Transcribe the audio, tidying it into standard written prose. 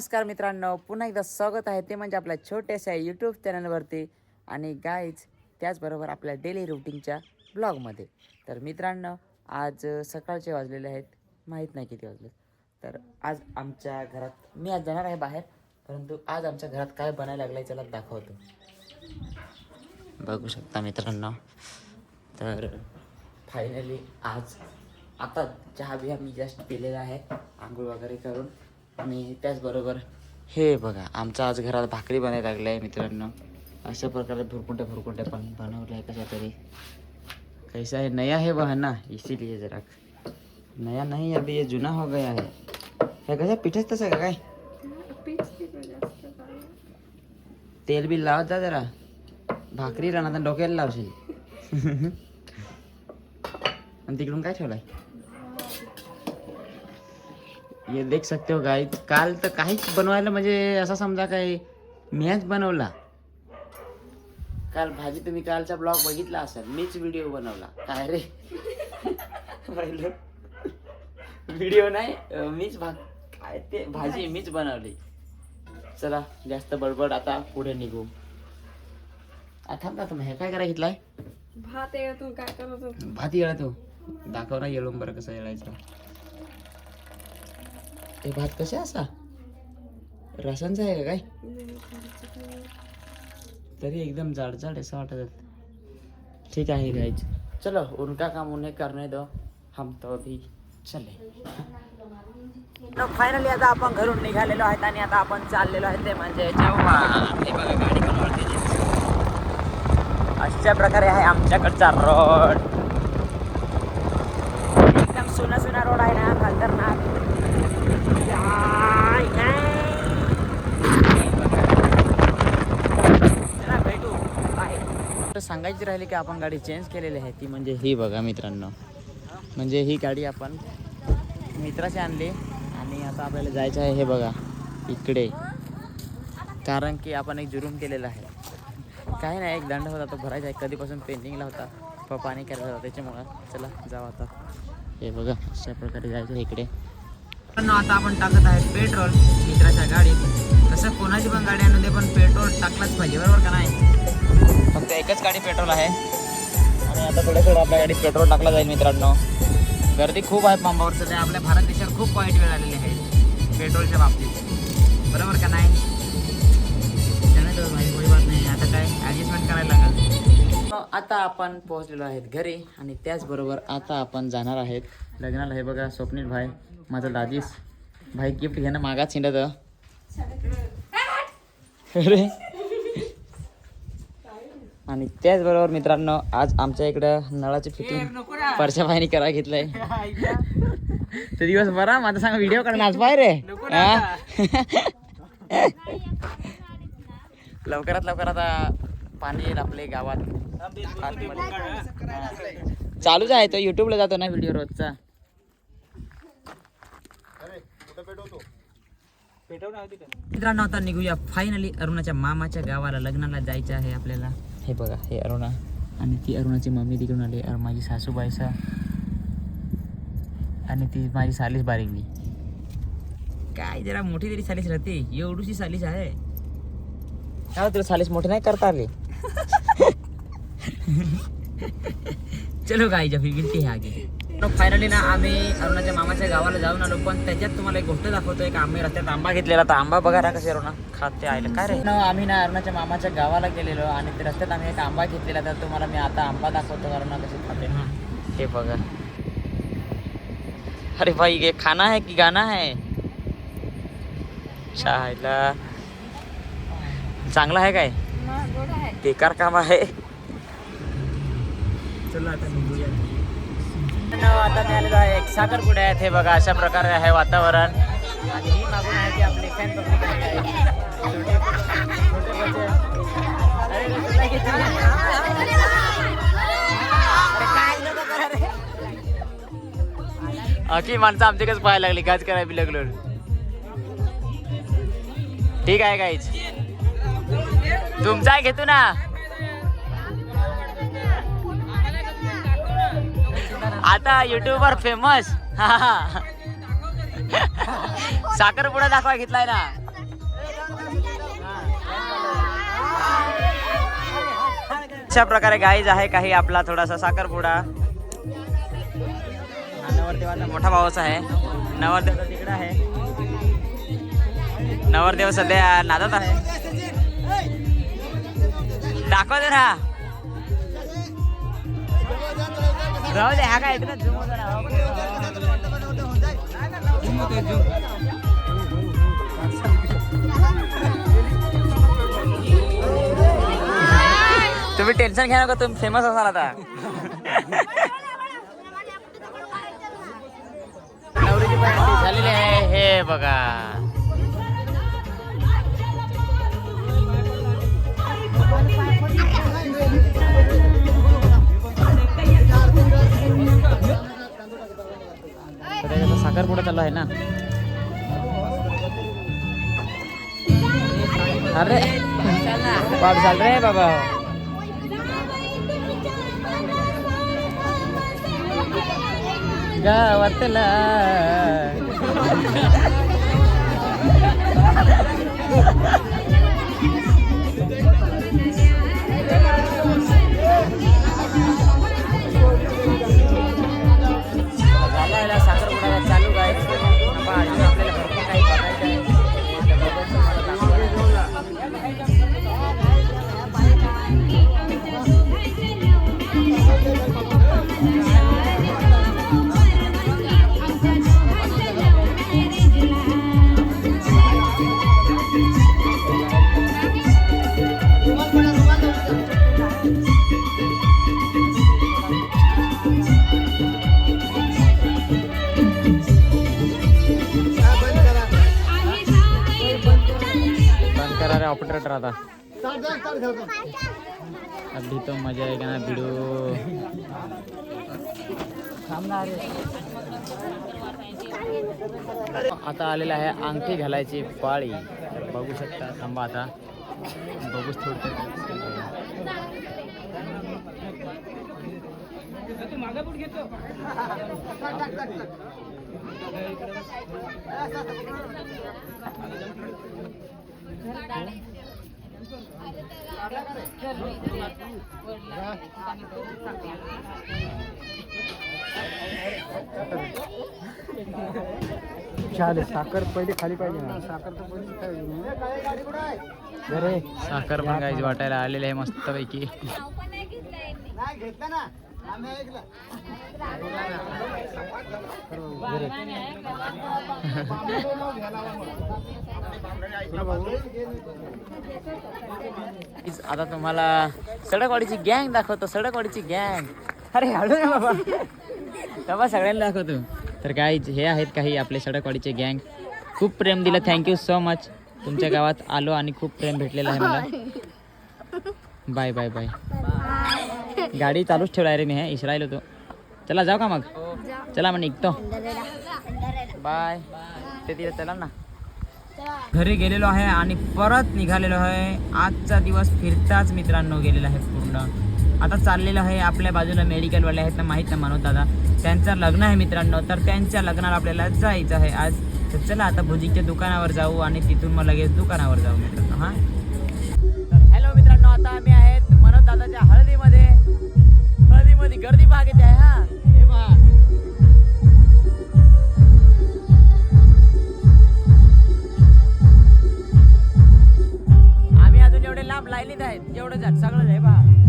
नमस्कार मित्रांनो, पुन्हा एकदा स्वागत आहे ते म्हणजे आपल्या छोट्याशा यूट्यूब चॅनलवरती आणि गाईज त्याचबरोबर आपल्या डेली रुटीनच्या ब्लॉगमध्ये. तर मित्रांनो, आज सकाळचे वाजलेले आहेत, माहीत नाही किती वाजले. तर आज आमच्या घरात मी आज जाणार आहे बाहेर, परंतु आज आमच्या घरात काय बनायला लागलं आहे चला दाखवतो. बघू शकता मित्रांनो. तर फायनली आज आता चहा बी आम्ही जस्ट पिलेला आहे आंघोळ वगैरे करून. आणि त्याचबरोबर हे बघा, आमचं आज घरात भाकरी बनायला लागलं आहे मित्रांनो. अशा प्रकारे भुरकुंटे पण बनवलं आहे कशा तरी. कैसा है, नया है बहाना, इसीलिए जरा नया नहीं, अभी ये जुना हो गया है. हे कसं पिठच तसं का काय? तेल बी लावत जा जरा, भाकरी राहणार डोक्याला लावशील. आणि तिकडून काय ठेवलंय? ये देख सकते हो गाईज, काल तर काहीच बनवायला म्हणजे असं समजा काय मीच बनवला. काल भाजी तुम्ही कालचा ब्लॉग बघितला असेल, मीच व्हिडिओ बनवला. काय रे पहिलं व्हिडिओ नाही, मीच काय ते भाजी मीच बनवली. चला जास्त बडबड, आता पुढे निघू. थांबता तुम्ही हे काय करा घेतलाय? भात येळतून काय करत होतो? भात येळा तू दाखव ना, येळून बरं कसं येळायचं. ते भात कसे असा रसांचा आहे का काय? तरी एकदम जाड जाड ऐसा वाटत. ठीक आहे गाइज, चलो उनका काम उन्हें करने दो, हम तो अभी चले. फायनली आता आपण घरून निघालेलो आहेत आणि आता आपण चाललेलो आहे ते म्हणजे जेव्हा हे बघा गाडी पण वरती. अशा प्रकारे आहे आमच्याकडचा रोड. एकदम सुना सुना रोड आहे ना, खतरनाक. सांगायची राहिली की आपण गाडी चेंज केलेली आहे, ती म्हणजे ही बघा मित्रांनो. म्हणजे ही गाडी आपण मित्राची आणली आणि आता आपल्याला जायचं आहे हे बघा इकडे. कारण की आपण एक जुलूम केलेला आहे. काही नाही, एक दंड होता तो भरायचा आहे, कधीपासून पेंडिंगला होता, पाणी करायचं होता त्याच्यामुळं. चला जाऊ आता. हे बघा अशा प्रकारे जायचं इकडे. आता आपण टाकत आहे पेट्रोल मित्राच्या गाडीत. तसं कोणाची पण गाडी आणून दे, पण पेट्रोल टाकलाच पाहिजे, बरोबर का नाही? फक्त एकच गाडी पेट्रोल आहे आणि आता थोडं आपल्या गाडीत पेट्रोल टाकला जाईल मित्रांनो. गर्दी खूप आहे पंपावर सध्या. आपल्या भारत देशात खूप वाईट वेळ आलेली आहे पेट्रोलच्या बाबतीत, बरोबर का नाही? त्याने भाई कोई बात नाही, आता काय ॲडजस्टमेंट करायला लागेल. आता आपण पोहोचलेलो आहेत घरी आणि त्याचबरोबर आता आपण जाणार आहेत लग्नाला. हे बघा स्वप्नील भाई, माझा दाजीस भाई गिफ्ट घेणं मागाच हिंडत. अरे आणि त्याचबरोबर मित्रांनो, आज आमच्या इकडं नळाची फिटिंग परशा भाईनी करायला घेतलंय. ते दिवस बरा माझा सांगा व्हिडिओ काढून आज पाय रे. लवकरात लवकर आता पाणी येईल आपल्या गावात. चालूच आहे, तो युट्यूबला जातो ना व्हिडिओ रोजचा. मित्रांनो आता निघूया फायनली अरुणाच्या मामाच्या गावाला. लग्नाला जायचं आहे आपल्याला. हे बघा हे अरुणा आणि ती अरुणाची मम्मी तिकडून आली, माझी सासूबाईसा आणि ती माझी सालीस बारिंगली. काय जरा मोठी तरी सालीस राहते, एवढीशी सालीस आहे. काय तुला सालीस मोठी नाही करता आली? चलो गाईच्या फिर गिनती है आगे. फायनली ना आम्ही अरुणाच्या मामाच्या गावाला जाऊन आलो, पण त्याच्यात तुम्हाला एक गोष्ट दाखवतो. एक आम्ही रस्त्यात आंबा घेतलेला, तर आंबा बघा ना कसे अरुणा खाते आयला. काय रे आम्ही ना अरुणाच्या मामाच्या गावाला गेलेलो आणि ते रस्त्यात आम्ही एक आंबा घेतलेला, तर तुम्हाला मी आता आंबा दाखवतो अरुणा कसे खाते ना. हे बघा. अरे भाई ये खाना है की गाना है? शायला चांगला आहे काय? बेकार काम आहे. चला आता निघूया. आता मी आलेलो आहे एक साखरपुडा आहे. हे बघा अशा प्रकारे आहे वातावरण आणि ही मागून आहे ती आपली फॅन पब्लिक आहे. अकी माणसं आमच्याकडेच पाहायला लागली, काच करायला बी लागलो. ठीक आहे काहीच तुमचा घेतो ना. आता युट्यूबर फेमस साखरपुडा दाखवा घेतलाय ना. अशा प्रकारे गाईज आहे काही आपला थोडासा साखरपुडा. नवरदेवाचा मोठा भाऊच आहे. नवरदेव तिकडे आहे. नवरदेव सध्या नादात आहे. दाखव दे ना. राहू दे. हा काय इकडे झूम होतो ना. तुम्ही टेन्शन घ्या नका. तुम्ही फेमस असाल आता. नवरीची पण एंट्री झालेली आहे. हे बघा. साखरपुडा चालू आहे ना. अरे बाप चाल रे बाबा. गावातला झाला साखरपुडा चालू आहे. आपल्याला भरपूर काही बघायचं आहे. ऑपरेटर आता अभी तो मजा आहे का ना भिडू. आता आलेला आहे अंगठी घालायची पाळी. बघू शकता. थांबा आता बघूच थोडं. साखर पहिले खाली पाहिजे ना. साखर साखर पण काही वाटायला आलेले आहे मस्त पैकी. आता तुम्हाला सडकवाडीची गँग दाखवतो. सडकवाडीची गँग. अरे हळू ना बाबा. बाबा सगळ्यांना दाखवतो. तर काय हे आहेत काही आपले सडकवाडीचे गँग. खूप प्रेम दिलं. Thank you so much. तुमच्या गावात आलो आणि खूप प्रेम भेटलेलं आहे मला. Bye bye bye. गाडी चालूच ठेवला रे मी. हे इस्रायल होतो. चला जाऊ का मग. चला मग निघतो. बाय. ते तिला चला ना. घरी गेलेलो आहे आणि परत निघालेलो आहे. आजचा दिवस फिरताच मित्रांनो गेलेला आहे पूर्ण. आता चाललेलं आहे आपल्या बाजूला मेडिकलवाले आहेत ना, माहीत ना मनोज दादा. त्यांचं लग्न आहे मित्रांनो. तर त्यांच्या लग्नाला आपल्याला जायचं आहे आज. तर चला आता भुजीच्या दुकानावर जाऊ आणि तिथून मग लगेच दुकानावर जाऊ मित्रांनो. हां तर हॅलो मित्रांनो. आता आम्ही आहेत मनोज दादाच्या हळदीमध्ये. हळदीमध्ये गर्दी भागायची आहे. हा हे पहा. आम्ही अजून एवढे लांब लाईनीत आहेत. एवढं सगळं आहे पहा.